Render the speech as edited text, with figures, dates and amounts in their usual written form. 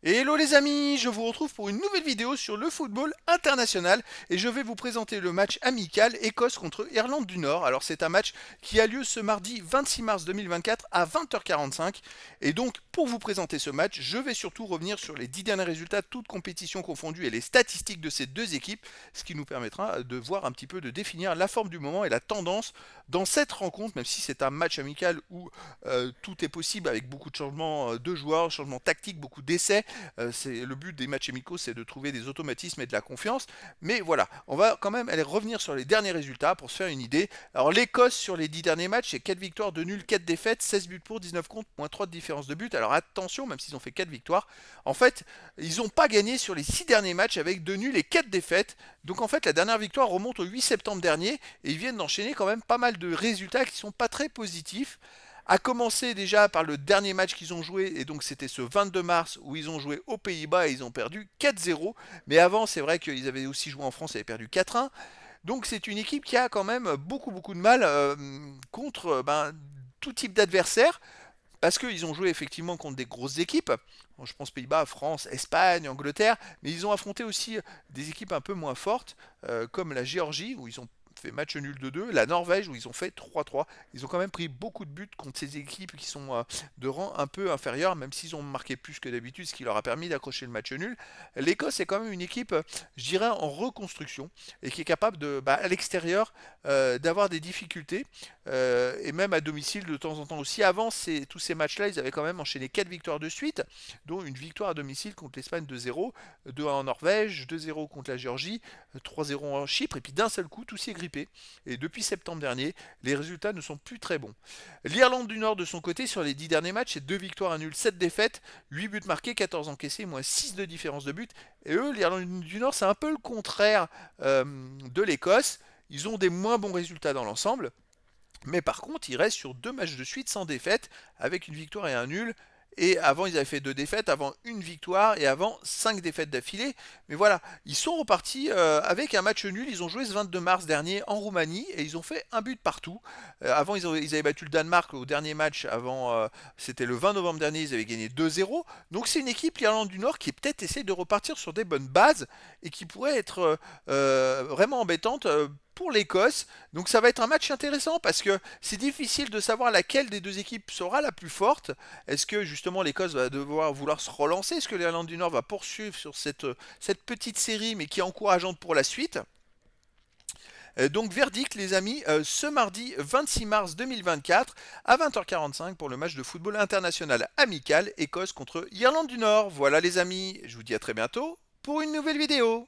Hello les amis, je vous retrouve pour une nouvelle vidéo sur le football international et je vais vous présenter le match amical Écosse contre Irlande du Nord. Alors c'est un match qui a lieu ce mardi 26 mars 2024 à 20h45 et donc pour vous présenter ce match, je vais surtout revenir sur les 10 derniers résultats toutes compétitions confondues et les statistiques de ces deux équipes, ce qui nous permettra de voir un petit peu de définir la forme du moment et la tendance dans cette rencontre, même si c'est un match amical où tout est possible avec beaucoup de changements de joueurs, changements tactiques, beaucoup d'essais. C'est le but des matchs amicaux, c'est de trouver des automatismes et de la confiance. Mais voilà, on va quand même aller revenir sur les derniers résultats pour se faire une idée. Alors l'Écosse sur les 10 derniers matchs, c'est 4 victoires, 2 nuls, 4 défaites, 16 buts pour, 19 contre, moins 3 de différence de but. Alors attention, même s'ils ont fait 4 victoires, en fait, ils n'ont pas gagné sur les 6 derniers matchs avec 2 nuls et 4 défaites. Donc en fait, la dernière victoire remonte au 8 septembre dernier et ils viennent d'enchaîner quand même pas mal de résultats qui sont pas très positifs. A commencer déjà par le dernier match qu'ils ont joué, et donc c'était ce 22 mars où ils ont joué aux Pays-Bas et ils ont perdu 4-0. Mais avant, c'est vrai qu'ils avaient aussi joué en France et avaient perdu 4-1. Donc c'est une équipe qui a quand même beaucoup de mal contre tout type d'adversaire. Parce qu'ils ont joué effectivement contre des grosses équipes. Bon, je pense Pays-Bas, France, Espagne, Angleterre. Mais ils ont affronté aussi des équipes un peu moins fortes, comme la Géorgie, où ils ont fait match nul de 2, la Norvège où ils ont fait 3-3. Ils ont quand même pris beaucoup de buts contre ces équipes qui sont de rang un peu inférieur, même s'ils ont marqué plus que d'habitude, ce qui leur a permis d'accrocher le match nul. L'Écosse est quand même une équipe, je dirais, en reconstruction et qui est capable de, à l'extérieur, d'avoir des difficultés et même à domicile de temps en temps aussi. Avant tous ces matchs-là, ils avaient quand même enchaîné 4 victoires de suite, dont une victoire à domicile contre l'Espagne 2-0, 2-1 en Norvège, 2-0 contre la Géorgie, 3-0 en Chypre, et puis d'un seul coup, tout s'est grippé. Et depuis septembre dernier, les résultats ne sont plus très bons. L'Irlande du Nord, de son côté, sur les 10 derniers matchs, c'est 2 victoires, 1 nul, 7 défaites, 8 buts marqués, 14 encaissés, moins 6 de différence de but. Et eux, l'Irlande du Nord, c'est un peu le contraire de l'Écosse. Ils ont des moins bons résultats dans l'ensemble, mais par contre, ils restent sur 2 matchs de suite sans défaite, avec une victoire et un nul. Et avant, ils avaient fait 2 défaites, avant une victoire et avant 5 défaites d'affilée. Mais voilà, ils sont repartis avec un match nul. Ils ont joué ce 22 mars dernier en Roumanie et ils ont fait un but partout. Avant, ils avaient battu le Danemark au dernier match. Avant, c'était le 20 novembre dernier, ils avaient gagné 2-0. Donc c'est une équipe, l'Irlande du Nord, qui peut-être essaie de repartir sur des bonnes bases et qui pourrait être vraiment embêtante pour l'Écosse. Donc ça va être un match intéressant parce que c'est difficile de savoir laquelle des deux équipes sera la plus forte. Est-ce que justement l'Écosse va devoir vouloir se relancer? Est-ce que l'Irlande du Nord va poursuivre sur cette petite série mais qui est encourageante pour la suite? Donc verdict les amis, ce mardi 26 mars 2024 à 20h45 pour le match de football international amical Écosse contre Irlande du Nord. Voilà les amis, je vous dis à très bientôt pour une nouvelle vidéo.